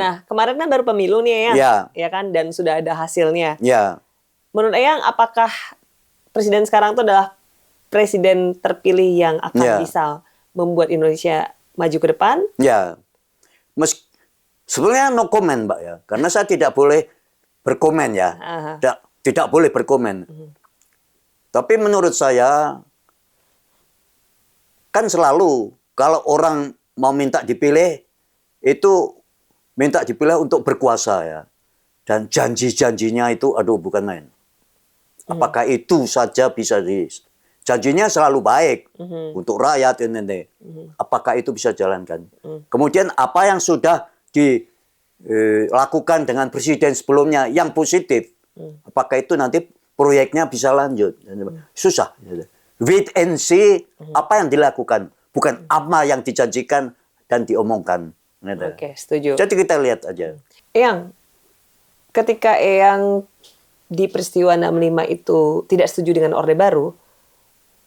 Nah, kemarin kan baru pemilu nih ya kan, dan sudah ada hasilnya. Ya. Menurut Eyang, apakah presiden sekarang itu adalah presiden terpilih yang akan bisa membuat Indonesia maju ke depan? Ya, sebenarnya no comment, Mbak ya, karena saya tidak boleh berkomen ya, tidak boleh berkomen. Tapi menurut saya kan selalu kalau orang mau minta dipilih itu minta dipilih untuk berkuasa ya, dan janji-janjinya itu aduh bukan main. Apakah itu saja bisa janjinya selalu baik untuk rakyat ini. Apakah itu bisa jalankan? Kemudian apa yang sudah dilakukan dengan presiden sebelumnya yang positif, apakah itu nanti proyeknya bisa lanjut? Susah. Wait and see apa yang dilakukan, bukan apa yang dijanjikan dan diomongkan. Oke, setuju. Jadi kita lihat aja. Eyang, ketika Eyang di peristiwa 65 itu tidak setuju dengan Orde Baru,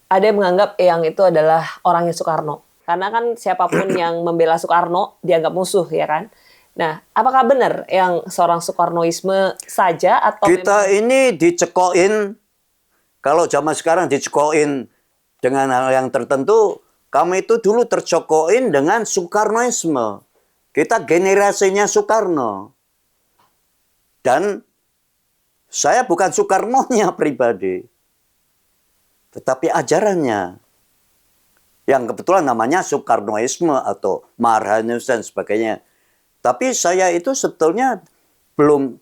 ada yang menganggap Eyang itu adalah orangnya Soekarno. Karena kan siapapun yang membela Soekarno dianggap musuh, ya kan? Nah, apakah benar yang seorang Soekarnoisme saja atau kita ini dicekokin, kalau zaman sekarang dicekokin dengan hal yang tertentu, kami itu dulu tercekokin dengan Soekarnoisme. Kita generasinya Soekarno. Dan saya bukan Soekarno-nya pribadi, tetapi ajarannya. Yang kebetulan namanya Soekarnoisme atau Marhanisme dan sebagainya. Tapi saya itu sebetulnya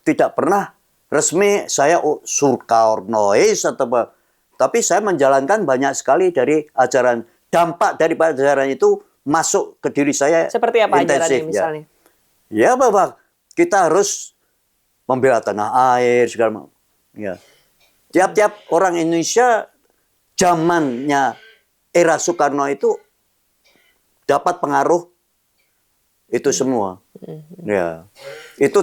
tidak pernah resmi saya Soekarnois atau apa. Tapi saya menjalankan banyak sekali dari ajaran. Dampak dari ajaran itu masuk ke diri saya. Seperti apa intensif, ajarannya misalnya? Ya bahwa kita harus membela tanah air segala macam. Ya. Tiap-tiap orang Indonesia zamannya era Soekarno itu dapat pengaruh itu semua. Ya. Itu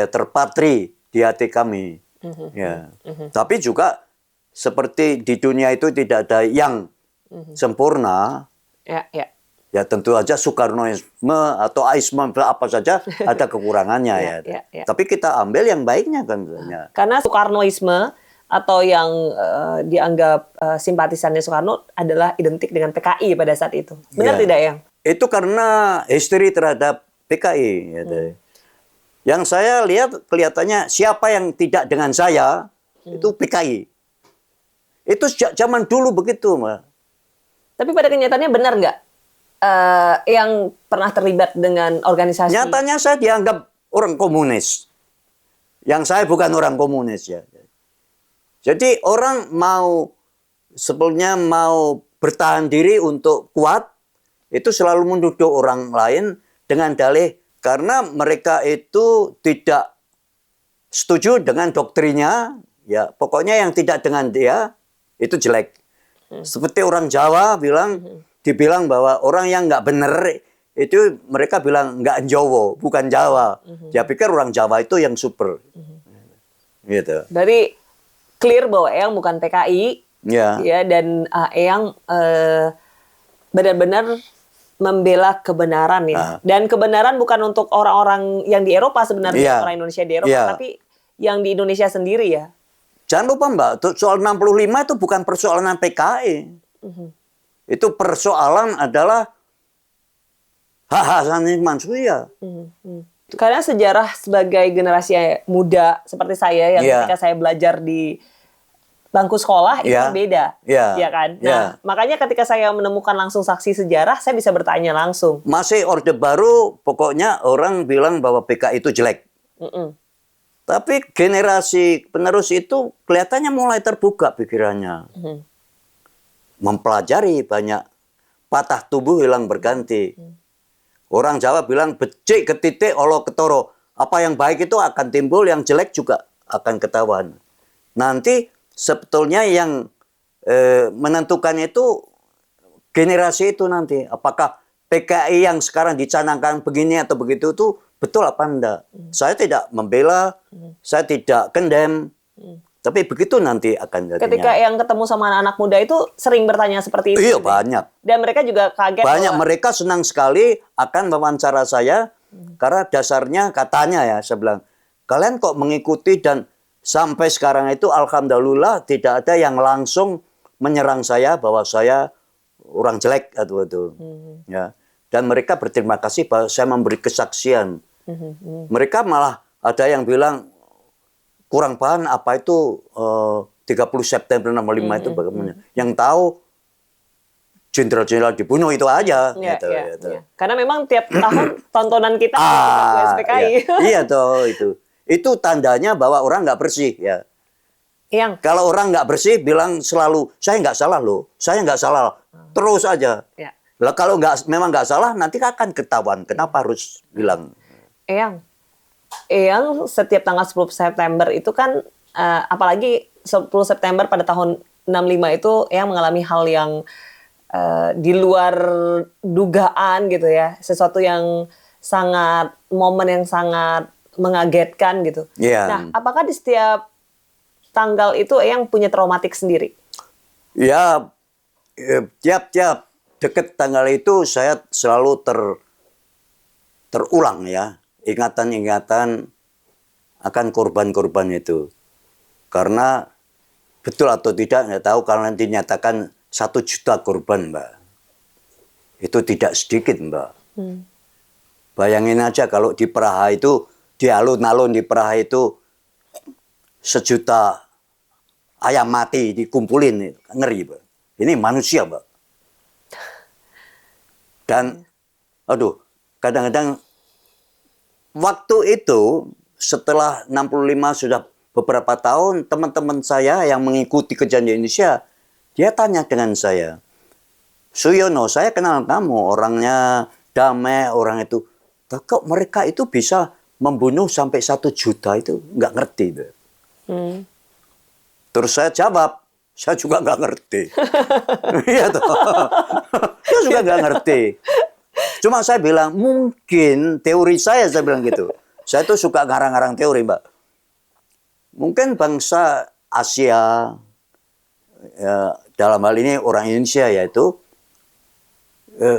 terpatri di hati kami. Ya. Tapi juga seperti di dunia itu tidak ada yang sempurna. Ya tentu saja Soekarnoisme atau Aisme apa saja ada kekurangannya ya. Tapi kita ambil yang baiknya kan. Karena Soekarnoisme atau yang dianggap simpatisannya Soekarno adalah identik dengan PKI pada saat itu. Benar tidak, Yang? Itu karena history terhadap PKI. Yang saya lihat kelihatannya siapa yang tidak dengan saya itu PKI. Itu sejak zaman dulu begitu, Mbak. Tapi pada kenyataannya benar nggak? Yang pernah terlibat dengan organisasi? Nyatanya saya dianggap orang komunis. Yang saya bukan orang komunis ya. Jadi orang sebetulnya mau bertahan diri untuk kuat, itu selalu menuduh orang lain dengan dalih karena mereka itu tidak setuju dengan doktrinnya, ya pokoknya yang tidak dengan dia itu jelek. Seperti orang Jawa dibilang bahwa orang yang nggak bener itu mereka bilang nggak Jawa, bukan Jawa. Dia pikir orang Jawa itu yang super. Gitu. Berarti clear bahwa Eyang bukan PKI, ya dan Eyang benar-benar membela kebenaran ya. Dan kebenaran bukan untuk orang-orang yang di Eropa sebenarnya, orang Indonesia di Eropa, tapi yang di Indonesia sendiri ya. Jangan lupa Mbak, soal 65 itu bukan persoalan PKI. Itu persoalan adalah hak asasi manusia. Karena sejarah sebagai generasi muda seperti saya yang ketika saya belajar di bangku sekolah itu beda, ya kan? Nah, makanya ketika saya menemukan langsung saksi sejarah, saya bisa bertanya langsung. Masih Orde Baru, pokoknya orang bilang bahwa PKI itu jelek. Tapi generasi penerus itu kelihatannya mulai terbuka pikirannya. Mempelajari banyak, patah tubuh hilang berganti. Orang Jawa bilang becik ketitik olo ketoro. Apa yang baik itu akan timbul, yang jelek juga akan ketahuan. Nanti sebetulnya yang menentukan itu generasi itu nanti. Apakah PKI yang sekarang dicanangkan begini atau begitu itu betul apa enggak? Saya tidak membela, saya tidak condemn. Tapi begitu nanti akan jadinya. Ketika yang ketemu sama anak-anak muda itu sering bertanya seperti itu. Iya, banyak. Dan mereka juga kaget. Banyak, mereka senang sekali akan wawancara saya Karena dasarnya katanya ya, saya bilang, kalian kok mengikuti dan sampai sekarang itu alhamdulillah tidak ada yang langsung menyerang saya bahwa saya orang jelek atau itu. Ya. Dan mereka berterima kasih bahwa saya memberi kesaksian. Mereka malah ada yang bilang kurang paham apa itu 30 September 65 itu bagaimana. Yang tahu jenderal-jenderal dibunuh itu aja. Ya, gitu, ya, gitu. ya. Karena memang tiap tahun tontonan kita di SPKI. Iya, iya toh itu. Itu tandanya bahwa orang nggak bersih ya. Yang Kalau orang nggak bersih bilang selalu saya nggak salah loh, saya nggak salah, terus aja. ya. Lah kalau memang nggak salah nanti akan ketahuan. Kenapa harus bilang? Eyang setiap tanggal 10 September itu kan apalagi 10 September pada tahun 65 itu Eyang mengalami hal yang di luar dugaan gitu ya. Sesuatu yang momen yang sangat mengagetkan gitu. Iya. Nah, apakah di setiap tanggal itu Eyang punya traumatik sendiri? Ya, tiap-tiap deket tanggal itu saya selalu terulang ya. Ingatan-ingatan akan korban-korban itu. Karena betul atau tidak, nggak tahu kalau nanti dinyatakan 1 juta korban, Mbak. Itu tidak sedikit, Mbak. Bayangin aja kalau di Praha itu, di alun-alun di Praha itu 1 juta ayam mati dikumpulin. Ngeri, Mbak. Ini manusia, Mbak. Dan, aduh, kadang-kadang waktu itu setelah 65 sudah beberapa tahun, teman-teman saya yang mengikuti kejadian di Indonesia, dia tanya dengan saya, Suyono, saya kenal kamu, orangnya damai, orang itu. Kok mereka itu bisa membunuh sampai 1 juta itu? Nggak ngerti. Terus saya jawab, saya juga nggak ngerti. Iya toh. Saya juga nggak ngerti. Cuma saya bilang, mungkin teori saya bilang gitu. Saya tuh suka ngarang-ngarang teori, Mbak. Mungkin bangsa Asia, ya, dalam hal ini orang Indonesia yaitu,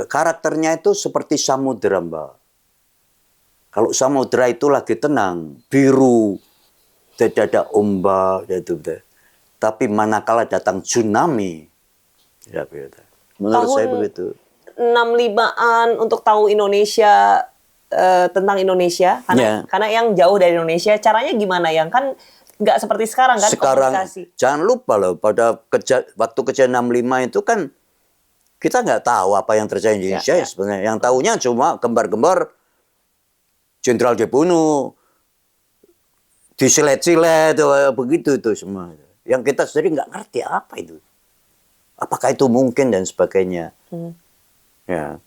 karakternya itu seperti samudera, Mbak. Kalau samudera itu lagi tenang, biru, tidak ada ombak, gitu. Tapi manakala datang tsunami, ya, menurut saya begitu. 65-an untuk tahu Indonesia, tentang Indonesia, karena yang jauh dari Indonesia, caranya gimana yang kan nggak seperti sekarang kan komunikasi. Jangan lupa loh, pada waktu kejadian 65 itu kan kita nggak tahu apa yang terjadi di Indonesia sebenarnya. Yang tahunya cuma gembar-gembar jenderal dibunuh, disilet-silet, begitu itu semua. Yang kita sendiri nggak ngerti apa itu. Apakah itu mungkin dan sebagainya. Ya.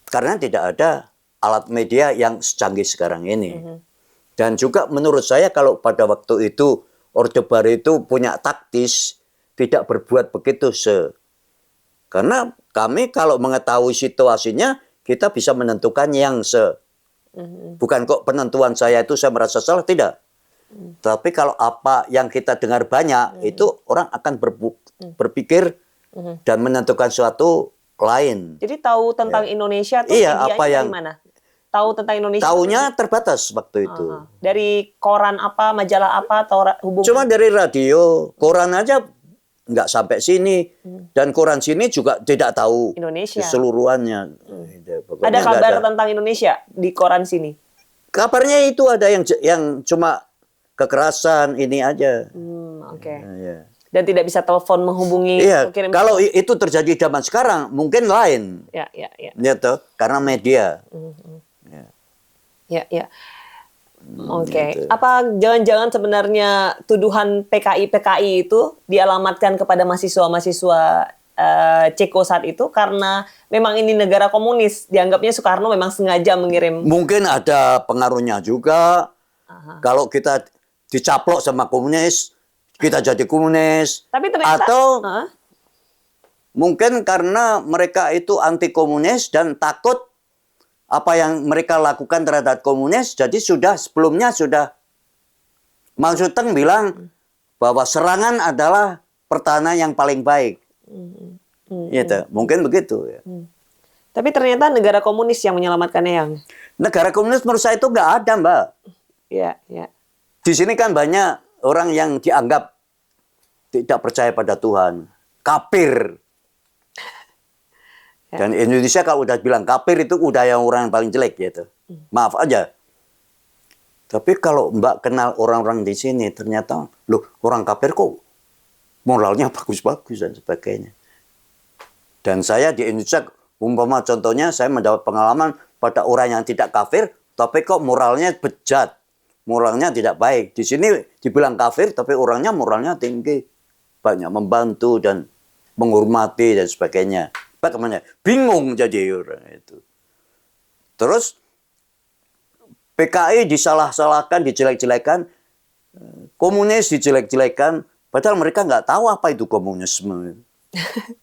Karena tidak ada alat media yang secanggih sekarang ini. Dan juga menurut saya kalau pada waktu itu Orde Baru itu punya taktis, tidak berbuat begitu karena kami kalau mengetahui situasinya, kita bisa menentukan yang bukan kok penentuan saya itu saya merasa salah, tidak. Tapi kalau apa yang kita dengar banyak, itu orang akan berpikir dan menentukan suatu lain. Jadi tahu tentang Indonesia tuh medianya dari mana? Tahu tentang Indonesia? Tahunya terbatas waktu itu. Dari koran apa, majalah apa, atau hubungan? Cuma dari radio, koran aja nggak sampai sini. Dan koran sini juga tidak tahu Indonesia keseluruhannya. Ada kabar tentang Indonesia di koran sini? Kabarnya itu ada yang cuma kekerasan ini aja. Oke. Dan tidak bisa telepon menghubungi. Iya. Kalau itu terjadi zaman sekarang mungkin lain. Ya. Ya toh, karena media. Ya. Oke. Apa jangan-jangan sebenarnya tuduhan PKI itu dialamatkan kepada mahasiswa-mahasiswa Ceko saat itu karena memang ini negara komunis, dianggapnya Soekarno memang sengaja mengirim. Mungkin ada pengaruhnya juga. Kalau kita dicaplok sama komunis, kita jadi komunis. Tapi ternyata, atau mungkin karena mereka itu anti komunis dan takut apa yang mereka lakukan terhadap komunis, jadi sebelumnya sudah Mao Zedong bilang bahwa serangan adalah pertahanan yang paling baik. Gitu. Mungkin begitu. Ya. Tapi ternyata negara komunis yang menyelamatkan Eyang. Negara komunis menurut saya itu nggak ada, Mbak. Iya, iya. Di sini kan banyak orang yang dianggap tidak percaya pada Tuhan. Kafir. Dan Indonesia kalau udah bilang kafir itu udah yang orang yang paling jelek gitu. Maaf aja. Tapi kalau Mbak kenal orang-orang di sini, ternyata, loh orang kafir kok moralnya bagus-bagus dan sebagainya. Dan saya di Indonesia, umpama contohnya, saya mendapat pengalaman pada orang yang tidak kafir, tapi kok moralnya bejat. Moralnya tidak baik. Di sini dibilang kafir, tapi orangnya moralnya tinggi. Banyak membantu dan menghormati dan sebagainya. Bagaimana? Bingung jadi orang itu. Terus PKI disalah-salahkan, dijelek-jelekan, komunis dijelek-jelekan, padahal mereka nggak tahu apa itu komunisme.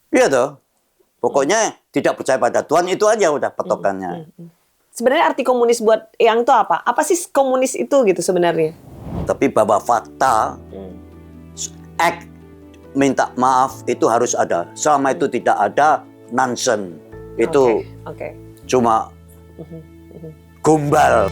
Iya toh? Pokoknya tidak percaya pada Tuhan, itu aja udah patokannya. Sebenarnya arti komunis buat Eyang itu apa? Apa sih komunis itu gitu sebenarnya? Tapi bahwa fakta, act, minta maaf itu harus ada. Selama itu tidak ada, nonsense. Itu Oke. cuma gombal.